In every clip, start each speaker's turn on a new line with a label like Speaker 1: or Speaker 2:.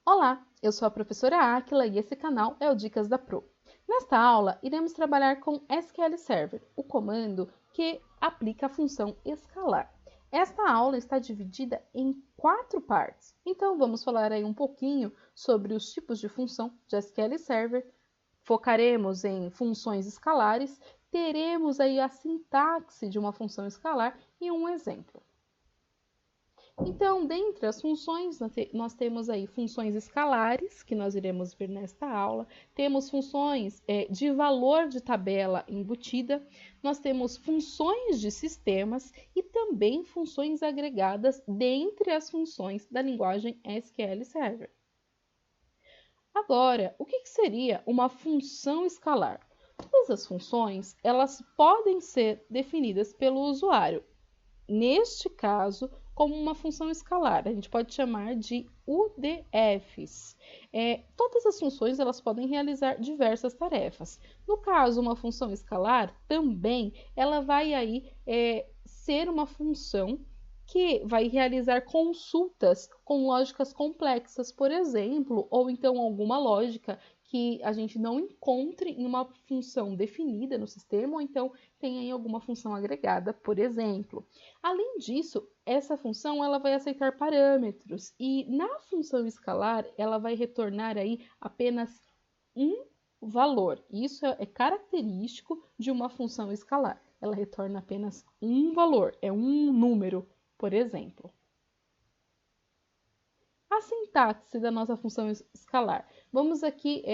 Speaker 1: Olá, eu sou a professora Áquila e esse canal é o Dicas da Pro. Nesta aula, iremos trabalhar com SQL Server, o comando que aplica a função escalar. Esta aula está dividida em 4 partes, então vamos falar aí um pouquinho sobre os tipos de função de SQL Server, focaremos em funções escalares, teremos aí a sintaxe de uma função escalar e um exemplo. Então, dentre as funções, nós temos aí funções escalares, que nós iremos ver nesta aula, temos funções de valor de tabela embutida, nós temos funções de sistemas e também funções agregadas dentre as funções da linguagem SQL Server. Agora, o que seria uma função escalar? Todas as funções, elas podem ser definidas pelo usuário. Neste caso, como uma função escalar, a gente pode chamar de UDFs. Todas as funções elas podem realizar diversas tarefas. No caso, uma função escalar também ela vai aí ser uma função que vai realizar consultas com lógicas complexas, por exemplo, ou então alguma lógica que a gente não encontre em uma função definida no sistema, ou então tem aí alguma função agregada, por exemplo. Além disso, essa função ela vai aceitar parâmetros e na função escalar ela vai retornar aí apenas um valor. Isso é característico de uma função escalar. Ela retorna apenas um valor, é um número, por exemplo. A sintaxe da nossa função escalar. Vamos aqui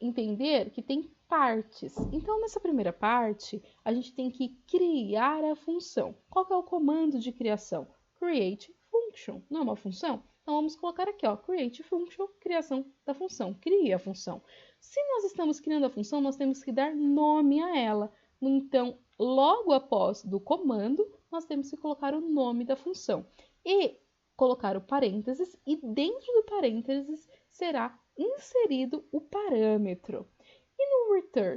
Speaker 1: entender que tem partes. Então, nessa primeira parte, a gente tem que criar a função. Qual que é o comando de criação? Create function. Não é uma função? Então, vamos colocar aqui, ó, create function, criação da função. Crie a função. Se nós estamos criando a função, nós temos que dar nome a ela. Então, logo após do comando, nós temos que colocar o nome da função. E colocar o parênteses e dentro do parênteses será inserido o parâmetro. E no return?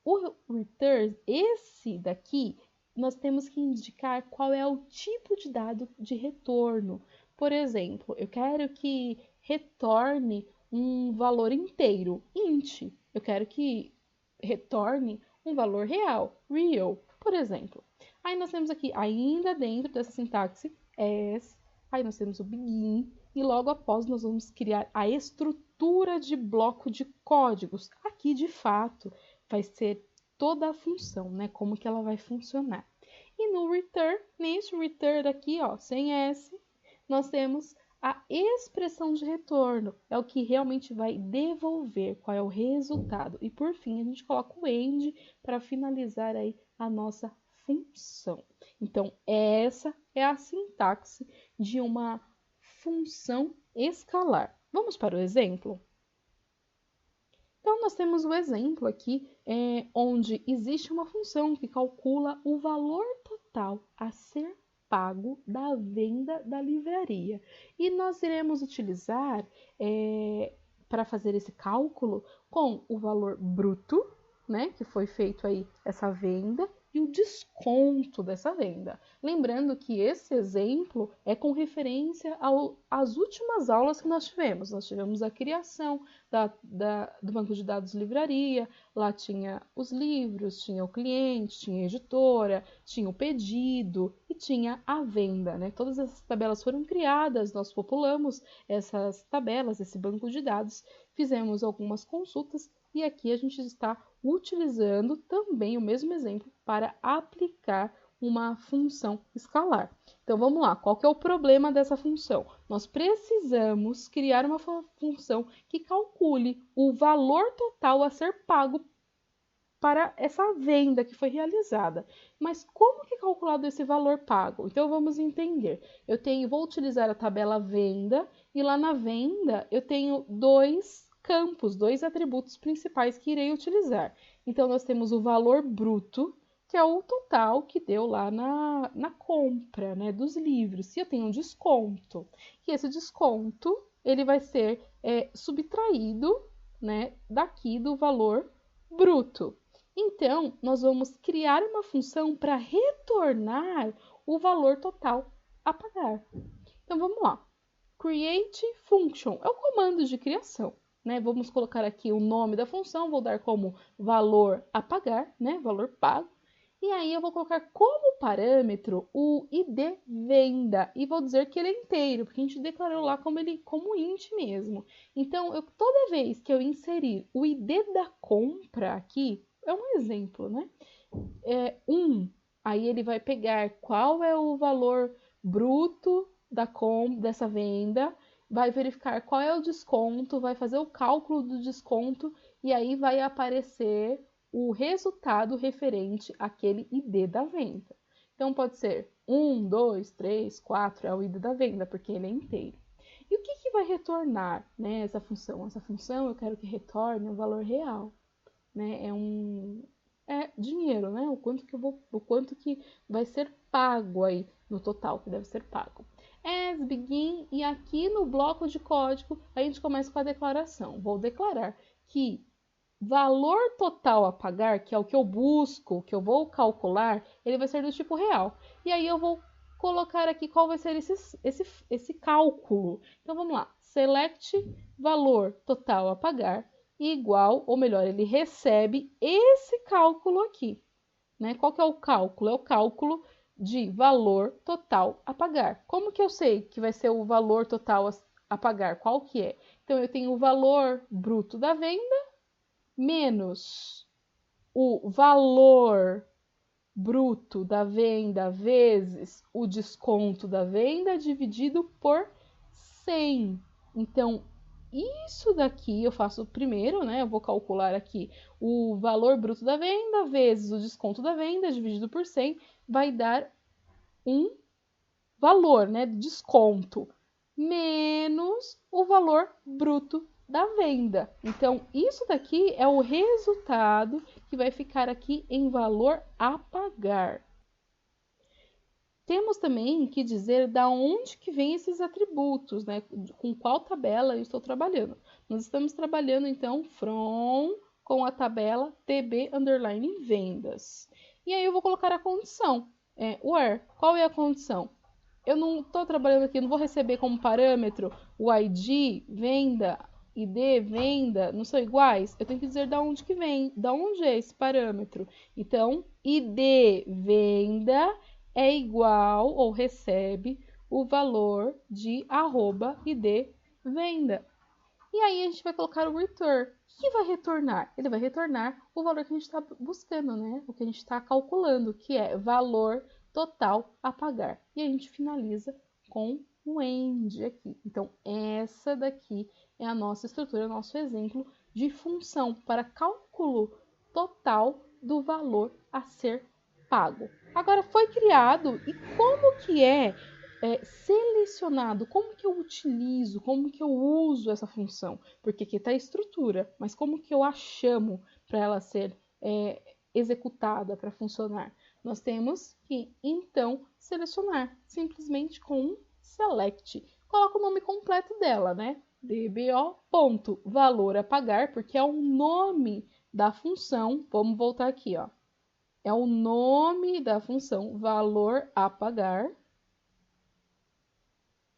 Speaker 1: O return, esse daqui, nós temos que indicar qual é o tipo de dado de retorno. Por exemplo, eu quero que retorne um valor inteiro, int. Eu quero que retorne um valor real, real, por exemplo. Aí nós temos aqui, ainda dentro dessa sintaxe, as. Aí nós temos o begin e logo após nós vamos criar a estrutura de bloco de códigos. Aqui, de fato, vai ser toda a função, né? Como que ela vai funcionar. E no return, neste return aqui, ó, sem S, nós temos a expressão de retorno. É o que realmente vai devolver, qual é o resultado. E por fim, a gente coloca o end para finalizar aí a nossa função. Então, essa é a sintaxe de uma função escalar. Vamos para o exemplo? Então, nós temos o exemplo aqui, onde existe uma função que calcula o valor total a ser pago da venda da livraria. E nós iremos utilizar, para fazer esse cálculo, com o valor bruto, né, que foi feito aí essa venda, e o desconto dessa venda. Lembrando que esse exemplo é com referência às últimas aulas que nós tivemos. Nós tivemos a criação do banco de dados livraria, lá tinha os livros, tinha o cliente, tinha a editora, tinha o pedido e tinha a venda, né? Todas essas tabelas foram criadas, nós populamos essas tabelas, esse banco de dados, fizemos algumas consultas e aqui a gente está utilizando também o mesmo exemplo para aplicar uma função escalar. Então vamos lá, qual que é o problema dessa função? Nós precisamos criar uma função que calcule o valor total a ser pago para essa venda que foi realizada. Mas como que é calculado esse valor pago? Então vamos entender. Vou utilizar a tabela venda e lá na venda eu tenho dois campos, dois atributos principais que irei utilizar. Então nós temos o valor bruto, que é o total que deu lá na compra, né, dos livros. Se eu tenho um desconto, e esse desconto ele vai ser subtraído, né, daqui do valor bruto. Então, nós vamos criar uma função para retornar o valor total a pagar. Então, vamos lá. create function, é o comando de criação, né? Vamos colocar aqui o nome da função, vou dar como valor a pagar, né? Valor pago. E aí eu vou colocar como parâmetro o ID venda e vou dizer que ele é inteiro, porque a gente declarou lá como int mesmo. Então, toda vez que eu inserir o ID da compra aqui, é um exemplo, né? Aí ele vai pegar qual é o valor bruto dessa venda, vai verificar qual é o desconto, vai fazer o cálculo do desconto e aí vai aparecer o resultado referente àquele ID da venda. Então, pode ser 1, 2, 3, 4, é o ID da venda, porque ele é inteiro. E o que vai retornar, né, essa função? Essa função eu quero que retorne o valor real, né? É dinheiro, né? O quanto que vai ser pago aí no total, que deve ser pago. As begin, e aqui no bloco de código a gente começa com a declaração. Vou declarar que valor total a pagar, que é o que eu busco, que eu vou calcular, ele vai ser do tipo real. E aí eu vou colocar aqui qual vai ser esse cálculo. Então vamos lá, select valor total a pagar igual, ou melhor, ele recebe esse cálculo aqui, né? Qual que é o cálculo? É o cálculo de valor total a pagar. Como que eu sei que vai ser o valor total a pagar? Qual que é? Então, eu tenho o valor bruto da venda menos o valor bruto da venda vezes o desconto da venda dividido por 100. Então, isso daqui eu faço primeiro, né? Eu vou calcular aqui o valor bruto da venda vezes o desconto da venda dividido por 100, vai dar um valor, né? Desconto menos o valor bruto da venda. Então, isso daqui é o resultado que vai ficar aqui em valor a pagar. Temos também que dizer da onde que vem esses atributos, né? Com qual tabela eu estou trabalhando. Nós estamos trabalhando, então, from com a tabela tb underline vendas. E aí eu vou colocar a condição. Where, qual é a condição? Eu não estou trabalhando aqui, não vou receber como parâmetro o ID, venda, ID, venda, não são iguais? Eu tenho que dizer da onde que vem, da onde é esse parâmetro. Então, ID, venda é igual ou recebe o valor de @id venda. E aí a gente vai colocar o return. O que vai retornar? Ele vai retornar o valor que a gente está buscando, né? O que a gente está calculando, que é valor total a pagar. E a gente finaliza com o end aqui. Então, essa daqui é a nossa estrutura, nosso exemplo de função para cálculo total do valor a ser pago. Agora, foi criado e como que é selecionado? Como que eu utilizo? Como que eu uso essa função? Porque aqui está a estrutura, mas como que eu a chamo para ela ser executada, para funcionar? Nós temos que, então, selecionar, simplesmente com um select. Coloca o nome completo dela, né? dbo.valor a pagar, porque é o nome da função. Vamos voltar aqui, ó. É o nome da função valor a pagar.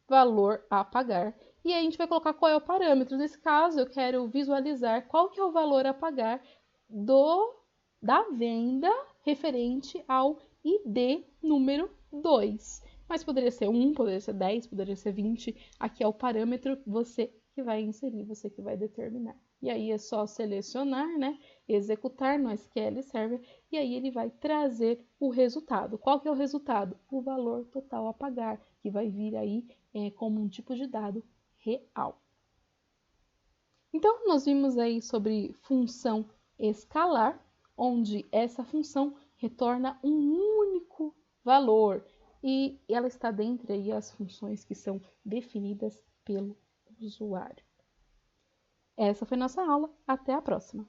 Speaker 1: Valor a pagar. E aí a gente vai colocar qual é o parâmetro. Nesse caso, eu quero visualizar qual que é o valor a pagar da venda referente ao ID número 2. Mas poderia ser 1, poderia ser 10, poderia ser 20. Aqui é o parâmetro, você que vai inserir, você que vai determinar. E aí é só selecionar, né? Executar no SQL Server e aí ele vai trazer o resultado. Qual que é o resultado? O valor total a pagar, que vai vir aí como um tipo de dado real. Então, nós vimos aí sobre função escalar, onde essa função retorna um único valor e ela está dentre aí as funções que são definidas pelo usuário. Essa foi nossa aula, até a próxima!